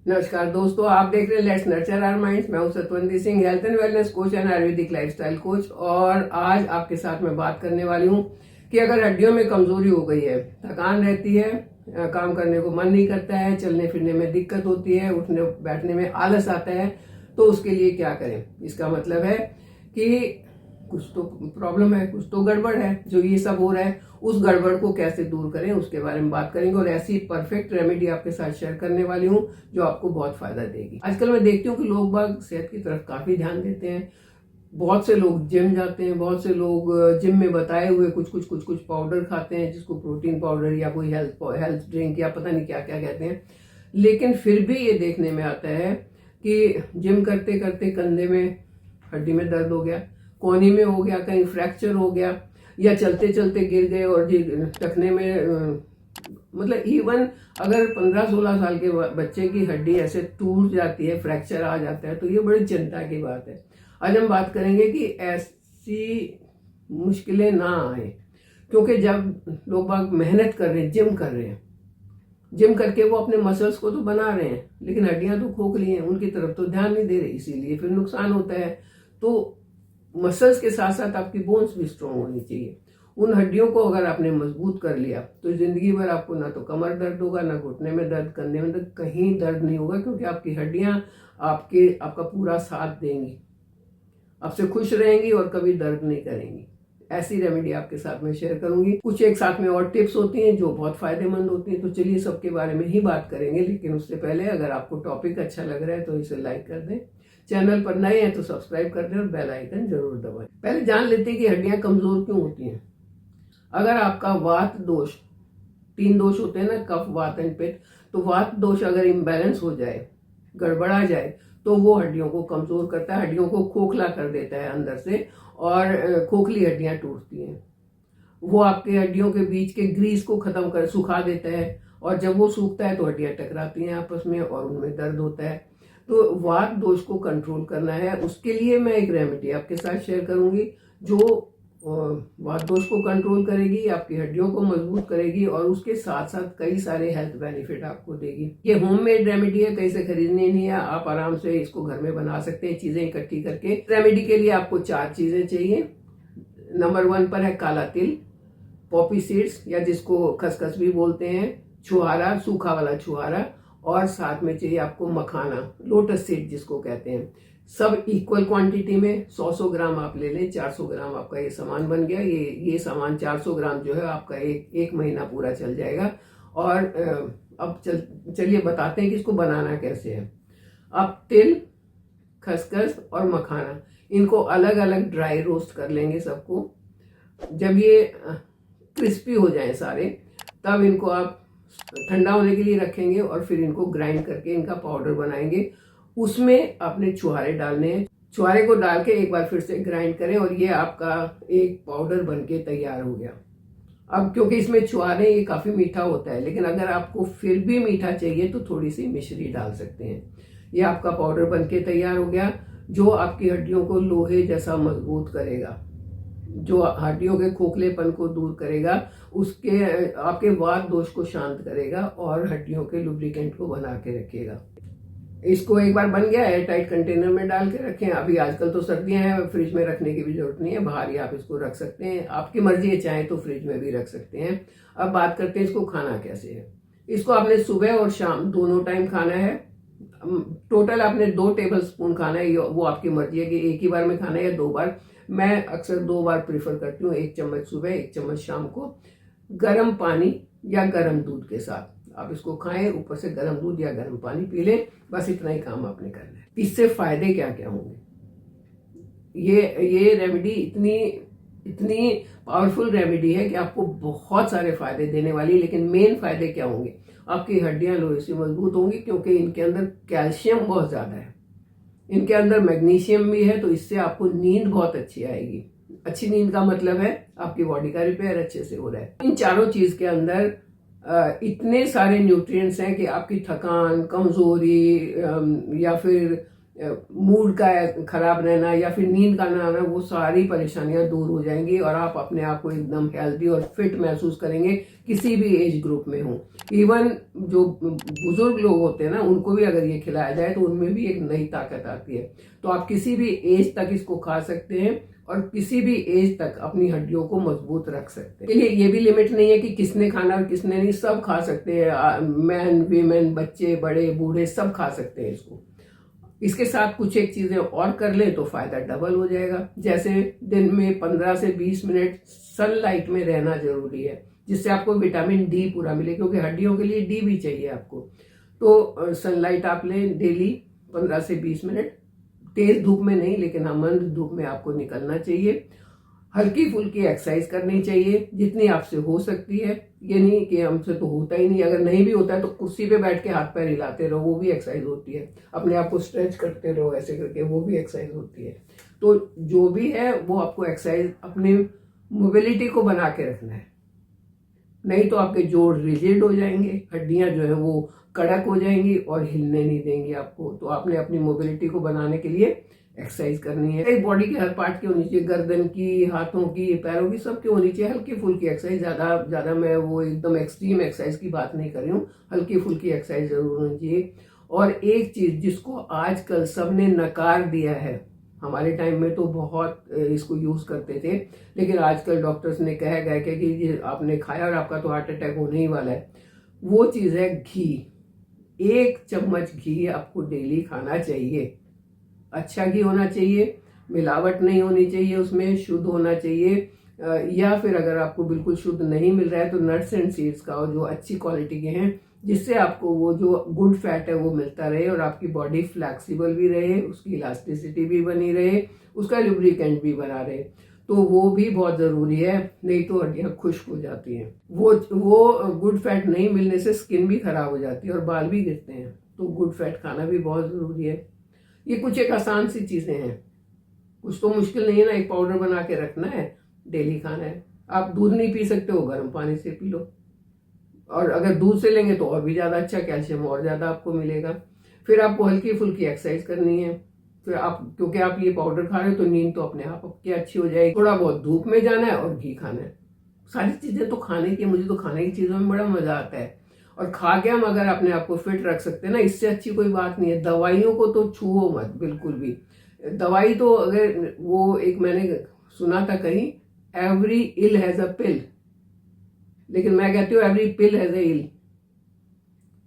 नमस्कार दोस्तों, आप देख रहे हैं लेट्स नर्चर आवर माइंड्स। मैं हूं Satwanti Singh, health and wellness coach and ayurvedic lifestyle coach. और आज आपके साथ मैं बात करने वाली हूं कि अगर हड्डियों में कमजोरी हो गई है, थकान रहती है, काम करने को मन नहीं करता है, चलने फिरने में दिक्कत होती है, उठने बैठने में आलस आता है, तो उसके लिए क्या करें। इसका मतलब है कि कुछ तो प्रॉब्लम है, कुछ तो गड़बड़ है। जो ये सब हो रहा है, उस गड़बड़ को कैसे दूर करें उसके बारे में बात करेंगे। और ऐसी परफेक्ट रेमेडी आपके साथ शेयर करने वाली हूँ जो आपको बहुत फायदा देगी। आजकल मैं देखती हूँ कि लोग बाग सेहत की तरफ काफी ध्यान देते हैं। बहुत से लोग जिम जाते हैं, बहुत से लोग जिम में बताए हुए कुछ पाउडर खाते हैं, जिसको प्रोटीन पाउडर या कोई हेल्थ ड्रिंक या पता नहीं क्या क्या कहते हैं। लेकिन फिर भी ये देखने में आता है कि जिम करते करते कंधे में हड्डी में दर्द हो गया, कोहनी में हो गया, कहीं फ्रैक्चर हो गया, या चलते चलते गिर गए और टखने में मतलब इवन अगर 15-16 साल के बच्चे की हड्डी ऐसे टूट जाती है, फ्रैक्चर आ जाता है, तो ये बड़ी चिंता की बात है। आज हम बात करेंगे कि ऐसी मुश्किलें ना आए, क्योंकि जब लोग बाग मेहनत कर रहे हैं, जिम कर रहे हैं, जिम करके वो अपने मसल्स को तो बना रहे हैं, लेकिन हड्डियां तो खोखली हैं, उनकी तरफ तो ध्यान नहीं दे रहे, इसीलिए फिर नुकसान होता है। तो मसल्स के साथ साथ आपकी बोन्स भी स्ट्रांग होनी चाहिए। उन हड्डियों को अगर आपने मजबूत कर लिया तो जिंदगी भर आपको ना तो कमर दर्द होगा, ना घुटने में दर्द, कंधे में दर्द, कहीं दर्द नहीं होगा, क्योंकि आपकी हड्डियां आपका पूरा साथ देंगी, आपसे खुश रहेंगी और कभी दर्द नहीं करेंगी। ऐसी रेमेडी आपके साथ में शेयर करूंगी। कुछ एक साथ में और टिप्स होती हैं जो बहुत फायदेमंद होती हैं। तो चलिए सबके बारे में ही बात करेंगे, लेकिन उससे पहले अगर आपको टॉपिक अच्छा लग रहा है तो इसे लाइक कर दें, चैनल पर नए हैं तो सब्सक्राइब कर दें और बेल आइकन जरूर दबाएं। पहले जान लेते हैं कि हड्डियां कमजोर क्यों होती हैं। अगर आपका वात दोष, 3 दोष होते हैं ना, कफ, वात एंड पित्त, तो वात दोष अगर इम्बैलेंस हो जाए, गड़बड़ा जाए, तो वो हड्डियों को कमजोर करता है, हड्डियों को खोखला कर देता है अंदर से, और खोखली हड्डियां टूटती हैं। वो आपके हड्डियों के बीच के ग्रीस को खत्म कर सुखा देता है, और जब वो सूखता है तो हड्डियां टकराती हैं आपस में और उनमें दर्द होता है। तो वात दोष को कंट्रोल करना है, उसके लिए मैं एक रेमेडी आपके साथ शेयर करूंगी जो वात दोष को कंट्रोल करेगी, आपकी हड्डियों को मजबूत करेगी और उसके साथ साथ कई सारे हेल्थ बेनिफिट आपको देगी। ये होममेड रेमेडी है, कहीं से खरीदनी नहीं है, आप आराम से इसको घर में बना सकते हैं चीजें इकट्ठी करके। रेमेडी के लिए आपको 4 चीजें चाहिए। नंबर 1 पर है काला तिल, पॉपी सीड्स या जिसको खसखस भी बोलते हैं, छुहारा, सूखा वाला छुहारा, और साथ में चाहिए आपको मखाना, लोटस सीड जिसको कहते हैं। सब इक्वल क्वांटिटी में 100-100 ग्राम आप ले लें। 400 ग्राम आपका ये सामान बन गया। ये सामान 400 ग्राम जो है आपका एक महीना पूरा चल जाएगा। और अब चलिए बताते हैं कि इसको बनाना कैसे है। आप तिल, खसखस और मखाना, इनको अलग अलग ड्राई रोस्ट कर लेंगे सबको। जब ये क्रिस्पी हो जाए सारे, तब इनको आप ठंडा होने के लिए रखेंगे और फिर इनको ग्राइंड करके इनका पाउडर बनाएंगे। उसमें आपने छुहारे डालने हैं। छुहारे को डाल के एक बार फिर से ग्राइंड करें और ये आपका एक पाउडर बनके तैयार हो गया। अब क्योंकि इसमें छुहारे, ये काफी मीठा होता है, लेकिन अगर आपको फिर भी मीठा चाहिए तो थोड़ी सी मिश्री डाल सकते हैं। ये आपका पाउडर बनके तैयार हो गया, जो आपकी हड्डियों को लोहे जैसा मजबूत करेगा, जो हड्डियों के खोखलेपन को दूर करेगा, उसके आपके वात दोष को शांत करेगा और हड्डियों के लुब्रिकेंट को बना के रखेगा। इसको एक बार बन गया, एयर टाइट कंटेनर में डाल के रखें। अभी आजकल तो सर्दियां हैं, फ्रिज में रखने की भी जरूरत नहीं है, बाहर ही आप इसको रख सकते हैं। आपकी मर्जी है, चाहे तो फ्रिज में भी रख सकते हैं। अब बात करते हैं इसको खाना कैसे है। इसको आपने सुबह और शाम दोनों टाइम खाना है। टोटल आपने 2 टेबल स्पून खाना है। वो आपकी मर्जी है कि एक ही बार में खाना है या 2 बार। मैं अक्सर 2 बार प्रीफर करती हूँ, 1 चम्मच सुबह, 1 चम्मच शाम को, गर्म पानी या गर्म दूध के साथ आप इसको खाएं। ऊपर से गर्म दूध या गर्म पानी पी लें, बस इतना ही काम आपने करना है। इससे फायदे क्या क्या होंगे, ये रेमेडी इतनी पावरफुल रेमेडी है कि आपको बहुत सारे फायदे देने वाली। लेकिन मेन फायदे क्या होंगे, आपकी हड्डियां लोहे से मजबूत होंगी, क्योंकि इनके अंदर कैल्शियम बहुत ज्यादा है, इनके अंदर मैग्नीशियम भी है, तो इससे आपको नींद बहुत अच्छी आएगी। अच्छी नींद का मतलब है आपकी बॉडी का रिपेयर अच्छे से हो रहा है। इन चारों चीज के अंदर इतने सारे न्यूट्रिएंट्स हैं कि आपकी थकान, कमजोरी या फिर मूड का खराब रहना या फिर नींद का ना आना, वो सारी परेशानियां दूर हो जाएंगी और आप अपने आप को एकदम हेल्दी और फिट महसूस करेंगे, किसी भी एज ग्रुप में हो। इवन जो बुजुर्ग लोग होते हैं ना, उनको भी अगर ये खिलाया जाए तो उनमें भी एक नई ताकत आती है। तो आप किसी भी एज तक इसको खा सकते हैं और किसी भी एज तक अपनी हड्डियों को मजबूत रख सकते हैं। ये भी लिमिट नहीं है कि किसने खाना और किसने नहीं, सब खा सकते हैं, मैन वीमेन, बच्चे, बड़े, बूढ़े, सब खा सकते हैं इसको। इसके साथ कुछ एक चीजें और कर लें तो फायदा डबल हो जाएगा। जैसे दिन में 15 से 20 मिनट सनलाइट में रहना जरूरी है, जिससे आपको विटामिन डी पूरा मिले, क्योंकि हड्डियों के लिए डी भी चाहिए आपको। तो सनलाइट आप लें डेली 15 से 20 मिनट, तेज धूप में नहीं, लेकिन हाँ मंद धूप में आपको निकलना चाहिए। हल्की फुल्की एक्सरसाइज करनी चाहिए जितनी आपसे हो सकती है। ये नहीं कि हमसे तो होता ही नहीं, अगर नहीं भी होता है तो कुर्सी पे बैठ के हाथ पैर हिलाते रहो, वो भी एक्सरसाइज होती है। अपने आप को स्ट्रेच करते रहो ऐसे करके, वो भी एक्सरसाइज होती है। तो जो भी है वो आपको एक्सरसाइज अपनी मोबिलिटी को बना के रखना है, नहीं तो आपके जोड़ रिजिड हो जाएंगे, हड्डियां जो है वो कड़क हो जाएंगी और हिलने नहीं देंगी आपको। तो आपने अपनी मोबिलिटी को बनाने के लिए एक्सरसाइज करनी है। बॉडी के हर पार्ट की होनी चाहिए, गर्दन की, हाथों की, पैरों की, सबकी होनी चाहिए हल्की फुल्की एक्सरसाइज। ज्यादा मैं वो एकदम एक्सट्रीम एक्सरसाइज की बात नहीं कर रही हूँ, हल्की फुल्की एक्सरसाइज जरूर होनी चाहिए। और एक चीज जिसको आजकल सबने नकार दिया है, हमारे टाइम में तो बहुत इसको यूज करते थे, लेकिन आजकल डॉक्टर्स ने कहा गया कि ये आपने खाया और आपका तो हार्ट अटैक होने ही वाला है। वो चीज है घी। 1 चम्मच घी आपको डेली खाना चाहिए। अच्छा घी होना चाहिए, मिलावट नहीं होनी चाहिए उसमें, शुद्ध होना चाहिए। या फिर अगर आपको बिल्कुल शुद्ध नहीं मिल रहा है तो नट्स एंड सीड्स का, और जो अच्छी क्वालिटी के हैं, जिससे आपको वो जो गुड फैट है वो मिलता रहे और आपकी बॉडी फ्लैक्सिबल भी रहे, उसकी इलास्टिसिटी भी बनी रहे, उसका लुब्रिकेंट भी बना रहे। तो वो भी बहुत जरूरी है, नहीं तो हड्डियां खुश्क हो जाती हैं। वो गुड फैट नहीं मिलने से स्किन भी खराब हो जाती है और बाल भी गिरते हैं। तो गुड फैट खाना भी बहुत जरूरी है। ये कुछ एक आसान सी चीजें हैं, कुछ तो मुश्किल नहीं है ना। एक पाउडर बना के रखना है, डेली खाना है। आप दूध नहीं पी सकते हो, गर्म पानी से पी लो, और अगर दूध से लेंगे तो और भी ज्यादा अच्छा, कैल्शियम और ज्यादा आपको मिलेगा। फिर आपको हल्की फुल्की एक्सरसाइज करनी है। फिर आप, क्योंकि आप ये पाउडर खा रहे हो तो नींद तो अपने आप आपकी अच्छी हो जाएगी। थोड़ा बहुत धूप में जाना है और घी खाना है। सारी चीजें तो खाने की, मुझे तो खाने की चीजों में बड़ा मजा आता है। और खा के हम अगर अपने आप को फिट रख सकते हैं ना, इससे अच्छी कोई बात नहीं है। दवाइयों को तो छुओ मत बिल्कुल भी। दवाई तो, अगर वो एक मैंने सुना था कहीं, एवरी इल हैज अ पिल, लेकिन मैं कहती हूँ एवरी पिल हैज अ इल।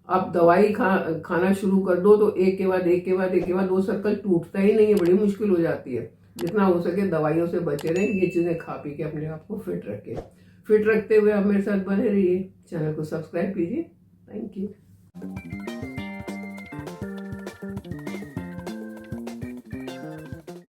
आप दवाई खाना शुरू कर दो तो एक के बाद एक के बाद एक के बाद वो सर्कल टूटता ही नहीं है, बड़ी मुश्किल हो जाती है। जितना हो सके दवाइयों से बचे रहें, ये चीजें खा पी के अपने आप को फिट रखें। फिट रखते हुए आप मेरे साथ बने रहिए, चैनल को सब्सक्राइब कीजिए। Thank you.